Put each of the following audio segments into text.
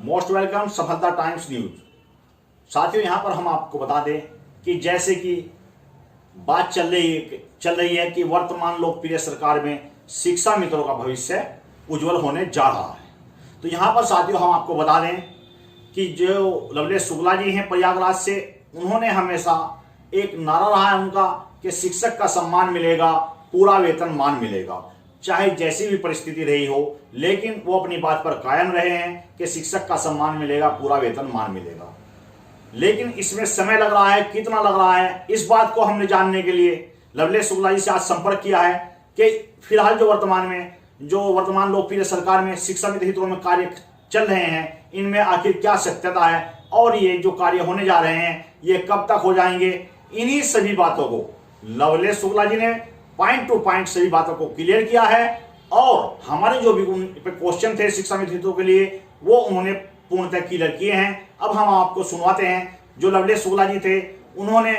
Most welcome सफलता times news. साथियों, यहाँ पर हम आपको बता दें कि जैसे कि बात चल रही है कि वर्तमान लोकप्रिय सरकार में शिक्षा मित्रों का भविष्य उज्जवल होने जा रहा है। तो यहाँ पर साथियों हम आपको बता दें कि जो लवलेश शुक्ला जी हैं प्रयागराज से, उन्होंने हमेशा एक नारा रहा है उनका कि शिक्षक का सम्मान मिलेगा, पूरा वेतन मान मिलेगा, चाहे जैसी भी परिस्थिति रही हो। लेकिन वो अपनी बात पर कायम रहे हैं कि शिक्षक का सम्मान मिलेगा, पूरा वेतन मान मिलेगा। लेकिन इसमें समय लग रहा है, कितना लग रहा है, इस बात को हमने जानने के लिए लवलेश शुक्ला जी से आज संपर्क किया है कि फिलहाल जो वर्तमान लोकप्रिय सरकार में शिक्षा मित्र हितों में कार्य चल रहे हैं, इनमें आखिर क्या सत्यता है और ये जो कार्य होने जा रहे हैं ये कब तक हो जाएंगे। इन्हीं सभी बातों को लवलेश शुक्ला जी ने पॉइंट टू पॉइंट सभी बातों को क्लियर किया है और हमारे जो भी क्वेश्चन थे शिक्षा मित्र हितों के लिए वो उन्होंने पूर्णतः क्लियर किए हैं। अब हम आपको सुनवाते हैं। जो लवलेश शुक्ला जी थे उन्होंने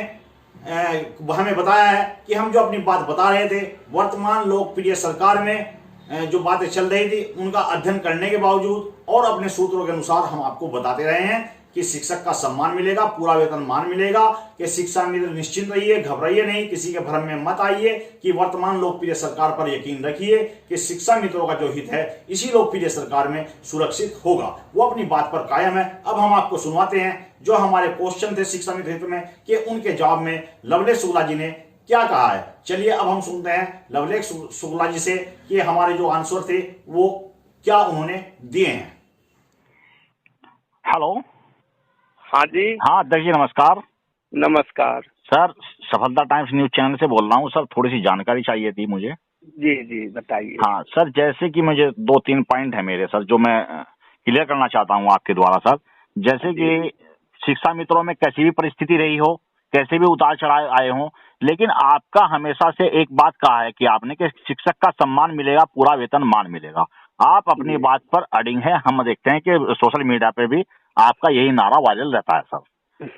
हमें बताया है कि हम जो अपनी बात बता रहे थे, वर्तमान लोकप्रिय सरकार में जो बातें चल रही थी उनका अध्ययन करने के बावजूद और अपने सूत्रों के अनुसार हम आपको बताते रहे हैं कि शिक्षक का सम्मान मिलेगा, पूरा वेतन मान मिलेगा, कि शिक्षा मित्र निश्चिंत रहिए, घबराइए नहीं, किसी के भ्रम में मत आइए, कि वर्तमान लोकप्रिय सरकार पर यकीन रखिए कि शिक्षा मित्रों का जो हित है इसी लोकप्रिय सरकार में सुरक्षित होगा। वो अपनी बात पर कायम है। अब हम आपको सुनवाते हैं जो हमारे क्वेश्चन थे शिक्षा मित्र हित में कि उनके जवाब में लवलेश शुक्ला जी ने क्या कहा है। चलिए अब हम सुनते हैं लवलेश शुक्ला जी से कि हमारे जो आंसर थे वो क्या उन्होंने दिए हैं। हेलो। हाँ जी। हाँ अध्यक्ष जी नमस्कार। नमस्कार सर, सफलता टाइम्स न्यूज चैनल से बोल रहा हूँ सर, थोड़ी सी जानकारी चाहिए थी मुझे। जी जी बताइए। हाँ सर, जैसे कि मुझे 2-3 पॉइंट है मेरे सर जो मैं क्लियर करना चाहता हूँ आपके द्वारा सर। जैसे कि शिक्षा मित्रों में कैसी भी परिस्थिति रही हो, कैसे भी उतार चढ़ाव आए हों, लेकिन आपका हमेशा से एक बात कहा है कि आपने कि शिक्षक का सम्मान मिलेगा, पूरा वेतन मान मिलेगा। आप अपनी बात पर अडिग है। हम देखते हैं कि सोशल मीडिया पे भी आपका यही नारा वायरल रहता है सर।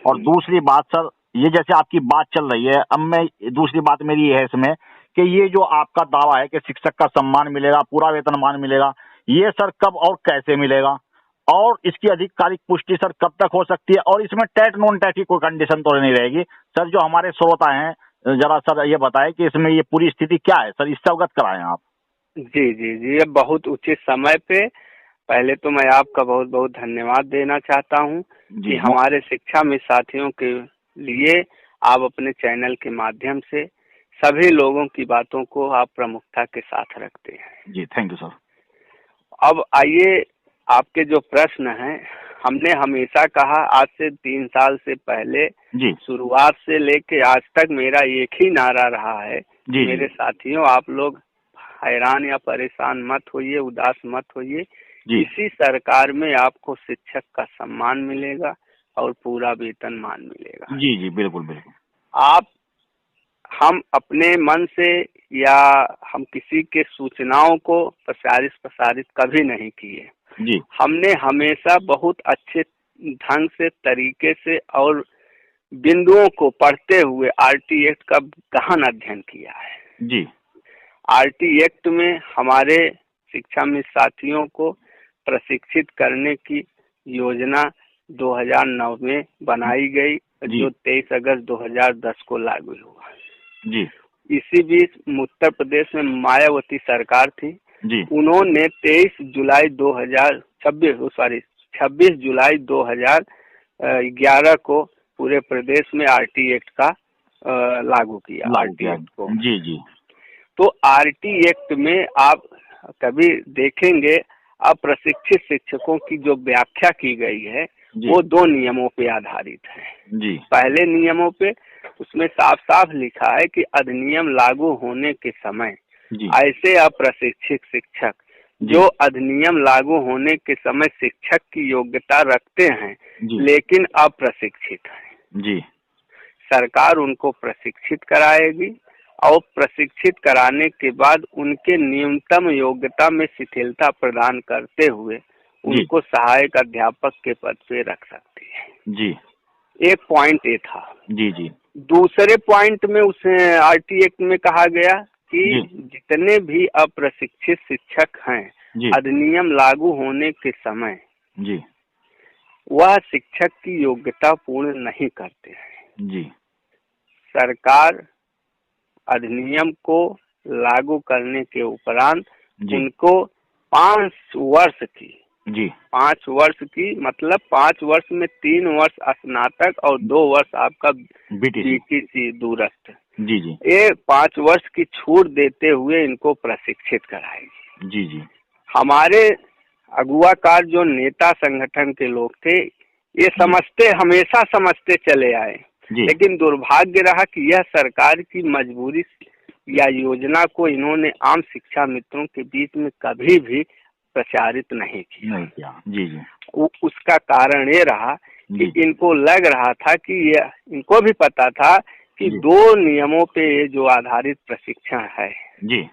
और दूसरी बात सर, ये जैसे आपकी बात चल रही है, अब मैं दूसरी बात मेरी ये है इसमें कि ये जो आपका दावा है कि शिक्षक का सम्मान मिलेगा, पूरा वेतन मान मिलेगा, ये सर कब और कैसे मिलेगा और इसकी आधिकारिक पुष्टि सर कब तक हो सकती है, और इसमें टैट नॉन टैट की कोई कंडीशन तो नहीं रहेगी सर। जो हमारे श्रोता हैं जरा सर ये बताएं कि इसमें ये पूरी स्थिति क्या है सर, इससे अवगत कराएं आप। जी जी जी, ये बहुत उचित समय पे पहले तो मैं आपका बहुत बहुत धन्यवाद देना चाहता हूँ कि हमारे शिक्षा में साथियों के लिए आप अपने चैनल के माध्यम से सभी लोगों की बातों को आप प्रमुखता के साथ रखते हैं। जी थैंक यू सर। अब आइए, आपके जो प्रश्न हैं, हमने हमेशा कहा, आज से 3 साल से पहले शुरुआत से लेके आज तक मेरा एक ही नारा रहा है, मेरे साथियों आप लोग हैरान या परेशान मत होइए, उदास मत होइए। इसी सरकार में आपको शिक्षक का सम्मान मिलेगा और पूरा वेतन मान मिलेगा। जी जी बिल्कुल बिल्कुल। हम अपने मन से या हम किसी के सूचनाओं को प्रसारित कभी नहीं किए जी। हमने हमेशा बहुत अच्छे ढंग से, तरीके से और बिंदुओं को पढ़ते हुए आरटी एक्ट का गहन अध्ययन किया है। जी। आरटी एक्ट में हमारे शिक्षा मित्र साथियों को प्रशिक्षित करने की योजना 2009 में बनाई गई, जो 23 अगस्त 2010 को लागू हुआ। जी। इसी बीच उत्तर प्रदेश में मायावती सरकार थी जी। उन्होंने 26 जुलाई 2011 को पूरे प्रदेश में आरटी एक्ट का लागू किया। आरटी एक्ट को जी जी। तो आरटी एक्ट में आप कभी देखेंगे, अप्रशिक्षित शिक्षकों की जो व्याख्या की गई है वो 2 नियमों पे आधारित है। जी। पहले नियमों पे उसमें साफ साफ लिखा है कि अधिनियम लागू होने के समय ऐसे अप्रशिक्षित शिक्षक जो अधिनियम लागू होने के समय शिक्षक की योग्यता रखते हैं लेकिन अप्रशिक्षित हैं, जी, सरकार उनको प्रशिक्षित कराएगी और प्रशिक्षित कराने के बाद उनके न्यूनतम योग्यता में शिथिलता प्रदान करते हुए उनको सहायक अध्यापक के पद पे रख सकती है। जी। एक पॉइंट ये था। जी जी। दूसरे पॉइंट में उस आरटी एक्ट में कहा गया कि जितने भी अप्रशिक्षित शिक्षक हैं अधिनियम लागू होने के समय वह शिक्षक की योग्यता पूर्ण नहीं करते हैं। जी सरकार अधिनियम को लागू करने के उपरांत जी उनको 5 वर्ष की जी 5 वर्ष की मतलब 5 वर्ष में 3 वर्ष स्नातक और 2 वर्ष आपका बीटीसी बीटीसी दूरस्थ, जी जी ये 5 वर्ष की छूट देते हुए इनको प्रशिक्षित कराएगी। जी जी हमारे अगुवाकार जो नेता संगठन के लोग थे ये हमेशा समझते चले आए, जी लेकिन दुर्भाग्य रहा कि यह सरकार की मजबूरी या योजना को इन्होंने आम शिक्षा मित्रों के बीच में कभी भी प्रचारित नहीं किया। जी जी उसका कारण ये रहा कि इनको लग रहा था कि ये, इनको भी पता था कि 2 नियमों पे ये जो आधारित प्रशिक्षण है जी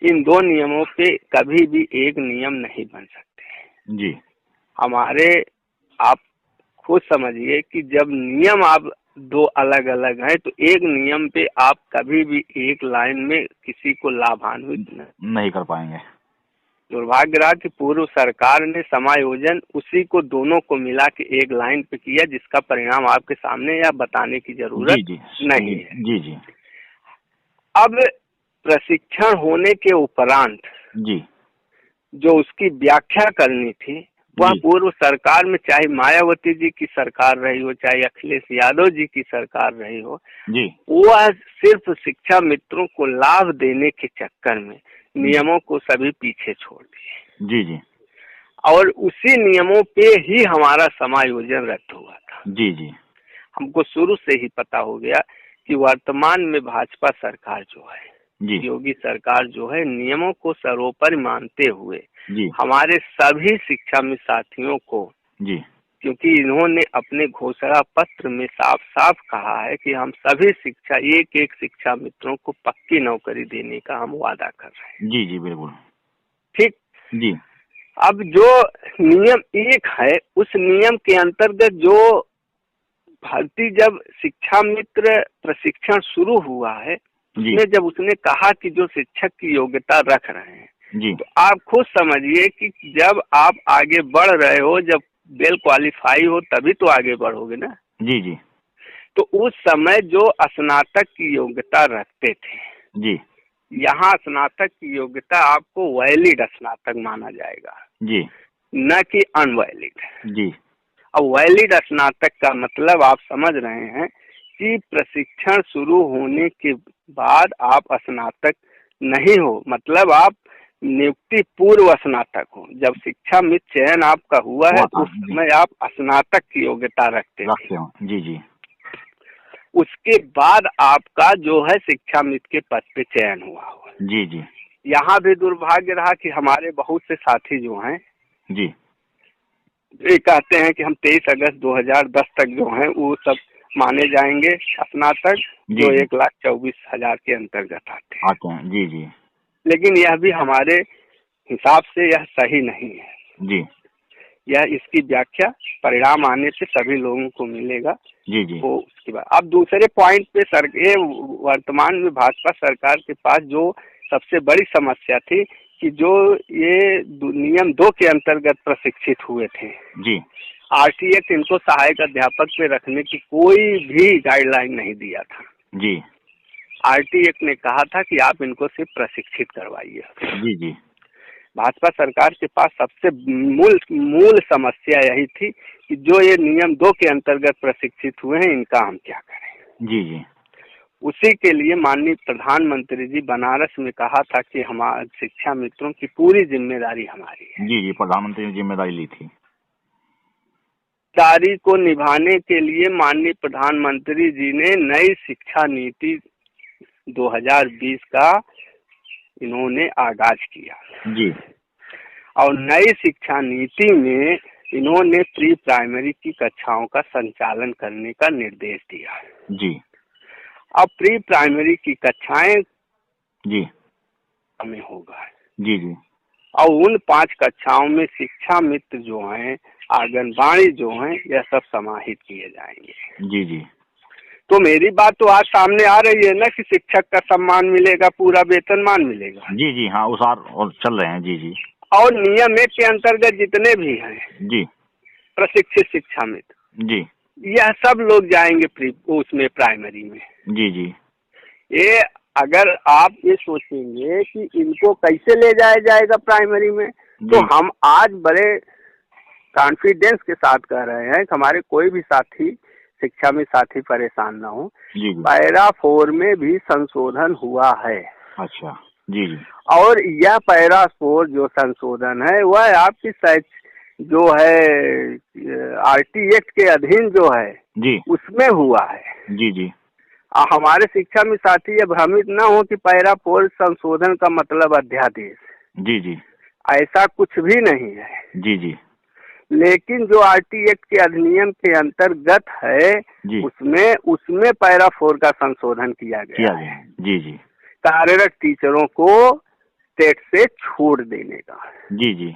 इन 2 नियमों पे कभी भी एक नियम नहीं बन सकते जी। हमारे आप खुद समझिए कि जब नियम आप 2 अलग अलग हैं तो एक नियम पे आप कभी भी एक लाइन में किसी को लाभान्वित नहीं कर पाएंगे। दुर्भाग्य रहा कि पूर्व सरकार ने समायोजन उसी को दोनों को मिला के एक लाइन पे किया, जिसका परिणाम आपके सामने या बताने की जरूरत नहीं है। जी जी। अब प्रशिक्षण होने के उपरांत जी जो उसकी व्याख्या करनी थी वह पूर्व सरकार में, चाहे मायावती जी की सरकार रही हो चाहे अखिलेश यादव जी की सरकार रही हो, वह सिर्फ शिक्षा मित्रों को लाभ देने के चक्कर में नियमों को सभी पीछे छोड़ दिए। जी जी। और उसी नियमों पे ही हमारा समायोजन रद्द हुआ था। जी जी। हमको शुरू से ही पता हो गया कि वर्तमान में भाजपा सरकार जो है, योगी सरकार जो है, नियमों को सर्वोपरि मानते हुए हमारे सभी शिक्षा में साथियों को, क्योंकि इन्होंने अपने घोषणा पत्र में साफ साफ कहा है कि हम सभी एक शिक्षा मित्रों को पक्की नौकरी देने का हम वादा कर रहे हैं। जी जी बिल्कुल ठीक जी। अब जो नियम 1 है उस नियम के अंतर्गत जो भर्ती, जब शिक्षा मित्र प्रशिक्षण शुरू हुआ है उसमें जब उसने कहा कि जो शिक्षक की योग्यता रख रहे हैं, तो आप खुद समझिए कि जब आप आगे बढ़ रहे हो, जब वेल क्वालिफाई हो तभी तो आगे बढ़ोगे ना। जी जी। तो उस समय जो स्नातक की योग्यता रखते थे जी, यहाँ स्नातक की योग्यता आपको वैलिड स्नातक माना जाएगा जी, न कि अनवैलिड। जी। अब वैलिड स्नातक का मतलब आप समझ रहे हैं कि प्रशिक्षण शुरू होने के बाद आप स्नातक नहीं हो, मतलब आप नियुक्ति पूर्व स्नातक हो। जब शिक्षा मित्र चयन आपका हुआ है उस समय आप स्नातक की योग्यता रखते हो। जी जी। उसके बाद आपका जो है शिक्षा मित्र के पद पे चयन हुआ हो। जी जी। यहाँ भी दुर्भाग्य रहा कि हमारे बहुत से साथी जो हैं जी, ये कहते हैं कि हम 23 अगस्त 2010 तक जो हैं वो सब माने जाएंगे स्नातक, जो 1,24,000 के अंतर्गत आते हैं। जी जी। लेकिन यह भी हमारे हिसाब से यह सही नहीं है। जी। यह इसकी व्याख्या परिणाम आने से सभी लोगों को मिलेगा। जी जी। तो उसके बाद अब दूसरे पॉइंट पे वर्तमान में भाजपा सरकार के पास जो सबसे बड़ी समस्या थी कि जो ये नियम 2 के अंतर्गत प्रशिक्षित हुए थे, जी, आरटी एक्ट इनको सहायक अध्यापक पे रखने की कोई भी गाइडलाइन नहीं दिया था। जी। आरटी एक्ट ने कहा था कि आप इनको सिर्फ प्रशिक्षित करवाइए। जी जी। भाजपा सरकार के पास सबसे मूल समस्या यही थी कि जो ये नियम 2 के अंतर्गत प्रशिक्षित हुए हैं इनका हम क्या करें। जी जी। उसी के लिए माननीय प्रधानमंत्री जी बनारस में कहा था कि हमारे शिक्षा मित्रों की पूरी जिम्मेदारी हमारी है। जी जी, प्रधानमंत्री ने जिम्मेदारी ली थी। जिम्मेदारी को निभाने के लिए माननीय प्रधानमंत्री जी ने नई शिक्षा नीति 2020 का इन्होंने आगाज किया। जी। और नई शिक्षा नीति में इन्होंने प्री प्राइमरी की कक्षाओं का संचालन करने का निर्देश दिया। जी। अब प्री प्राइमरी की कक्षाएं जी में होगा। जी जी। और उन 5 कक्षाओं में शिक्षा मित्र जो हैं, आंगनबाड़ी जो हैं, यह सब समाहित किए जाएंगे। जी जी। तो मेरी बात तो आज सामने आ रही है ना कि शिक्षक का सम्मान मिलेगा, पूरा वेतनमान मिलेगा। जी जी हाँ, उसार और चल रहे हैं। जी जी। और नियम 1 के अंतर्गत जितने भी हैं जी, प्रशिक्षित शिक्षा मित्र जी यह सब लोग जाएंगे उसमें प्राइमरी में। जी जी ये अगर आप ये सोचेंगे कि इनको कैसे ले जाया जाएगा प्राइमरी में, तो हम आज बड़े कॉन्फिडेंस के साथ कह रहे हैं कि हमारे कोई भी साथी शिक्षा में साथी परेशान ना हो। पैरा 4 में भी संशोधन हुआ है। अच्छा जी जी। और यह पैरा 4 जो संशोधन है वह आपकी जो है आरटी एक्ट के अधीन जो है जी उसमें हुआ है। जी जी। हमारे शिक्षा में साथी ये भ्रमित न हो कि पैरा 4 संशोधन का मतलब अध्यादेश। जी जी। ऐसा कुछ भी नहीं है। जी जी। लेकिन जो आरटी एक्ट के अधिनियम के अंतर्गत है उसमें पैरा 4 का संशोधन किया गया है। जी जी। कार्यरत टीचरों को स्टेट से छूट देने का। जी जी।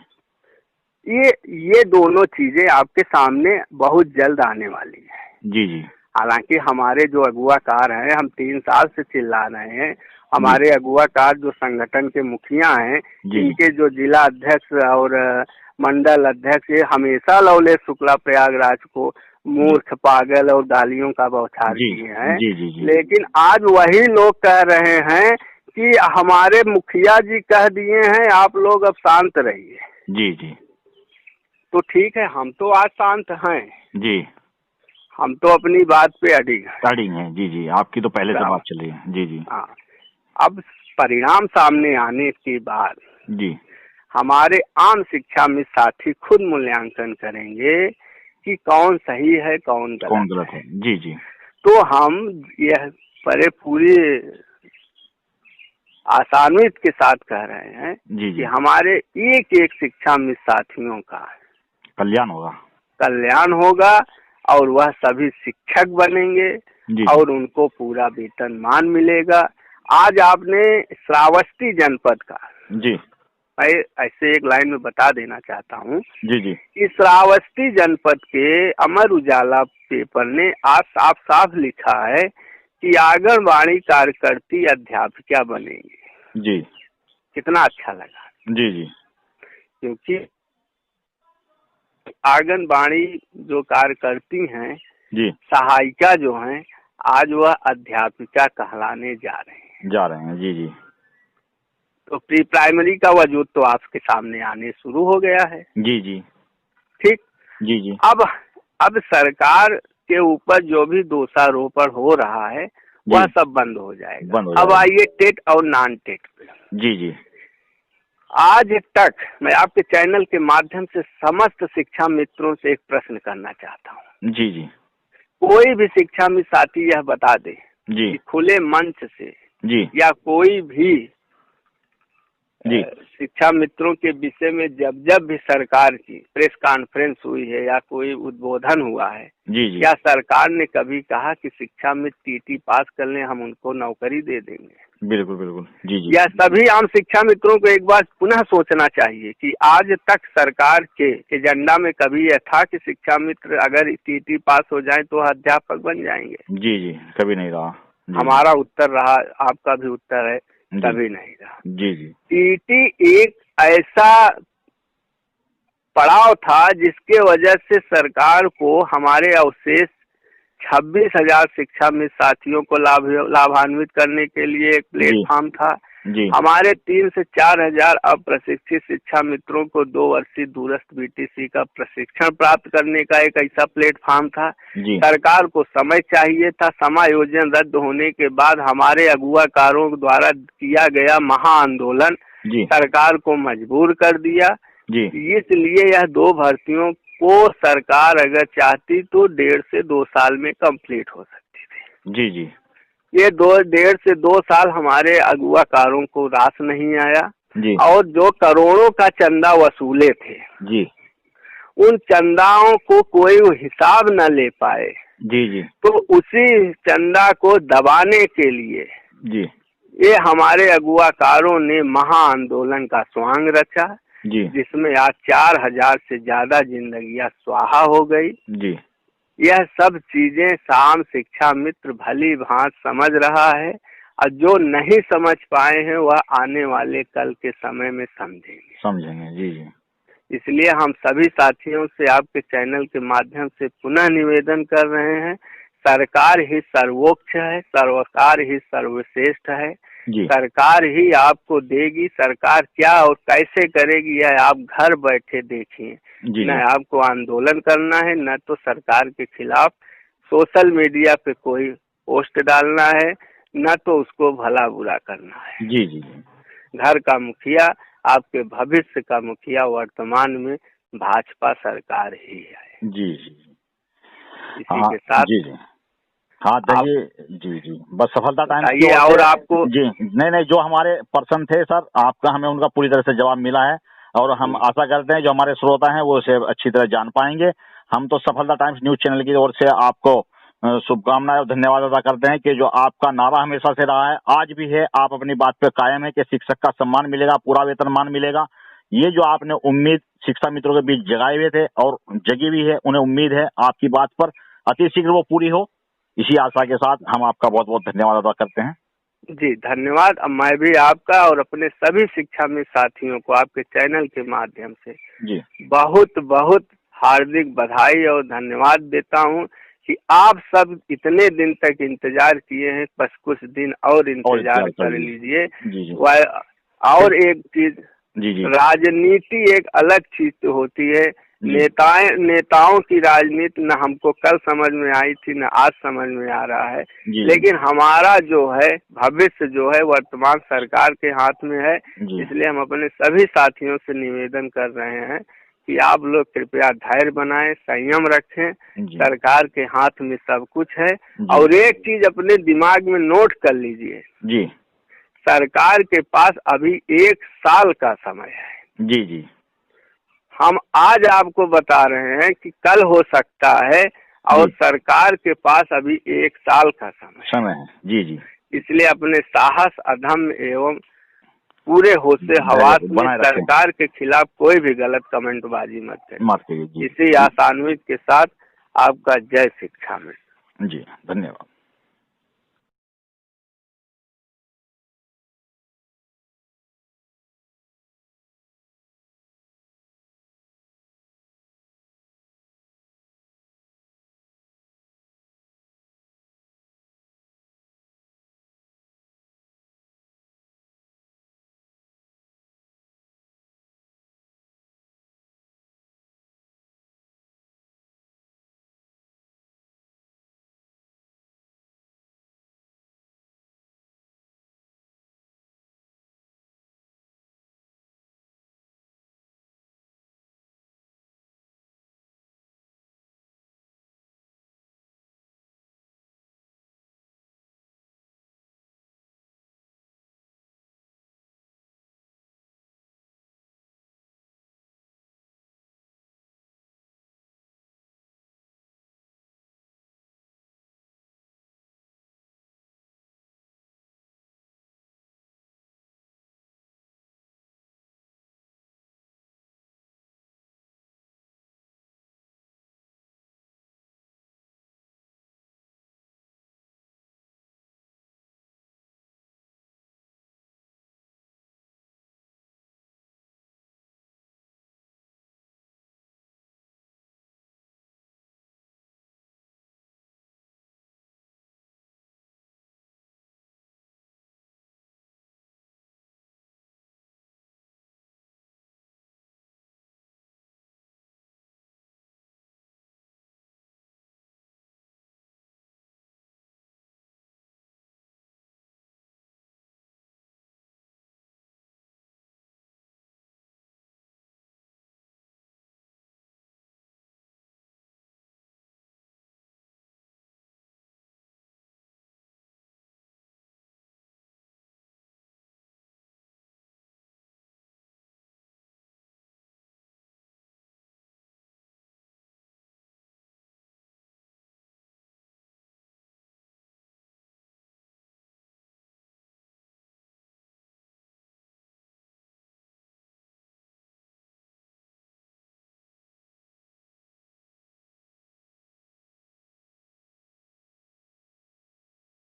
ये दोनों चीजें आपके सामने बहुत जल्द आने वाली है। जी जी। हालांकि हमारे जो अगुवाकार हैं, हम 3 साल से चिल्ला रहे हैं, हमारे अगुवाकार जो संगठन के मुखिया हैं, इनके जो जिला अध्यक्ष और मंडल अध्यक्ष, ये हमेशा लवलेश शुक्ला प्रयागराज को मूर्ख, पागल और गालियों का बौछार किए हैं। लेकिन आज वही लोग कह रहे हैं कि हमारे मुखिया जी कह दिए हैं, आप लोग अब शांत रहिए। जी जी। तो ठीक है, हम तो आज शांत हैं जी, हम तो अपनी बात पे अड़िग हैं। जी जी, आपकी तो पहले से बात चल रही है। जी जी। हाँ, अब परिणाम सामने आने के बाद जी हमारे आम शिक्षा में साथी खुद मूल्यांकन करेंगे कि कौन सही है कौन गलत है। जी जी। तो हम यह पूरी आसानियत के साथ कह रहे हैं कि हमारे एक शिक्षा में साथियों का कल्याण होगा और वह सभी शिक्षक बनेंगे और उनको पूरा वेतनमान मिलेगा। आज आपने श्रावस्ती जनपद का, मैं ऐसे एक लाइन में बता देना चाहता हूँ कि श्रावस्ती जनपद के अमर उजाला पेपर ने आज साफ साफ लिखा है कि आंगनबाड़ी कार्यकर्ती अध्यापिका बनेंगी। जी, कितना अच्छा लगा। जी जी। क्योंकि आंगनबाड़ी जो कार्यकर्ती हैं, सहायिका जो हैं, आज वह अध्यापिका कहलाने जा रहे हैं। जी जी। तो प्री प्राइमरी का वजूद तो आपके सामने आने शुरू हो गया है। जी जी। ठीक। जी जी। अब सरकार के ऊपर जो भी दोषारोपण हो रहा है वह सब बंद हो जाएगा। अब आइए टेट और नॉन टेट पे। जी जी। आज तक मैं आपके चैनल के माध्यम से समस्त शिक्षा मित्रों से एक प्रश्न करना चाहता हूँ। जी जी। कोई भी शिक्षा मित्र साथी यह बता दे कि खुले मंच से या कोई भी शिक्षा मित्रों के विषय में जब भी सरकार की प्रेस कॉन्फ्रेंस हुई है या कोई उद्बोधन हुआ है, क्या सरकार ने कभी कहा कि शिक्षा मित्र टीटी पास कर लें, हम उनको नौकरी दे देंगे? बिल्कुल बिल्कुल। जी जी। या सभी आम शिक्षा मित्रों को एक बार पुनः सोचना चाहिए कि आज तक सरकार के एजेंडा में कभी यह था कि शिक्षा मित्र अगर टीटी पास हो जाए तो अध्यापक बन जाएंगे? जी जी, कभी नहीं रहा। हमारा उत्तर रहा, आपका भी उत्तर है, कभी नहीं रहा। जी जी। टीटी एक ऐसा पड़ाव था जिसके वजह से सरकार को हमारे अवशेष 26,000 शिक्षा मित्र साथियों को लाभान्वित करने के लिए एक प्लेटफॉर्म था। हमारे 3 से 4 हजार अप्रशिक्षित शिक्षा मित्रों को 2 वर्षीय दूरस्थ बीटीसी का प्रशिक्षण प्राप्त करने का एक ऐसा प्लेटफॉर्म था। सरकार को समय चाहिए था। समायोजन रद्द होने के बाद हमारे अगुवाकारों द्वारा किया गया महाआंदोलन सरकार को मजबूर कर दिया। इसलिए यह 2 भर्तियों को सरकार अगर चाहती तो 1.5 से 2 साल में कंप्लीट हो सकती थी। जी जी। ये 1.5 से 2 साल हमारे अगुवाकारों को रास नहीं आया। और जो करोड़ों का चंदा वसूले थे उन चंदाओं को कोई हिसाब न ले पाए। तो उसी चंदा को दबाने के लिए ये हमारे अगुवाकारों ने महाआंदोलन का स्वांग रचा, जिसमें आज 4,000 से ज्यादा जिंदगियां स्वाहा हो गई। यह सब चीजें साम शिक्षा मित्र भली भांत समझ रहा है और जो नहीं समझ पाए हैं वह आने वाले कल के समय में समझेंगे। जी जी। इसलिए हम सभी साथियों से आपके चैनल के माध्यम से पुनः निवेदन कर रहे हैं, सरकार ही सर्वोच्च है, सरकार ही सर्वश्रेष्ठ है, सरकार ही आपको देगी। सरकार क्या और कैसे करेगी यह आप घर बैठे देखिए। न आपको आंदोलन करना है, न तो सरकार के खिलाफ सोशल मीडिया पे कोई पोस्ट डालना है, न तो उसको भला बुरा करना है। जी। घर का मुखिया, आपके भविष्य का मुखिया वर्तमान में भाजपा सरकार ही है। जी। इसी के साथ हाँ दीजिए। जी बस सफलता टाइम्स की और आपको जी नहीं जो हमारे पर्सन थे सर, आपका हमें उनका पूरी तरह से जवाब मिला है और हम आशा करते हैं जो हमारे श्रोता हैं वो इसे अच्छी तरह जान पाएंगे। हम तो सफलता टाइम्स न्यूज चैनल की ओर से आपको शुभकामनाएं और धन्यवाद अदा करते हैं कि जो आपका नारा हमेशा से रहा है, आज भी है, आप अपनी बात पे कायम है कि शिक्षक का सम्मान मिलेगा, पूरा वेतनमान मिलेगा। ये जो आपने उम्मीद शिक्षा मित्रों के बीच जगाए हुए थे और जगी भी है, उन्हें उम्मीद है आपकी बात पर अति शीघ्र वो पूरी हो। इसी आशा के साथ हम आपका बहुत बहुत धन्यवाद अदा करते हैं। जी धन्यवाद। मैं भी आपका और अपने सभी शिक्षा में साथियों को आपके चैनल के माध्यम से जी बहुत बहुत हार्दिक बधाई और धन्यवाद देता हूं कि आप सब इतने दिन तक इंतजार किए हैं, बस कुछ दिन और इंतजार कर लीजिए। और एक चीज, राजनीति एक अलग चीज होती है। नेताओं की राजनीति न हमको कल समझ में आई थी, न आज समझ में आ रहा है, लेकिन हमारा जो है भविष्य जो है वर्तमान सरकार के हाथ में है। इसलिए हम अपने सभी साथियों से निवेदन कर रहे हैं कि आप लोग कृपया धैर्य बनाएं, संयम रखें, सरकार के हाथ में सब कुछ है। और एक चीज अपने दिमाग में नोट कर लीजिए, सरकार के पास अभी 1 साल का समय है। जी हम आज आपको बता रहे हैं कि कल हो सकता है और सरकार के पास अभी 1 साल का समय है। जी इसलिए अपने साहस, अधम्य एवं पूरे होशे हवास में सरकार के खिलाफ कोई भी गलत कमेंटबाजी मत करिए। इसी आशान्वित के साथ आपका जय शिक्षा में। जी धन्यवाद।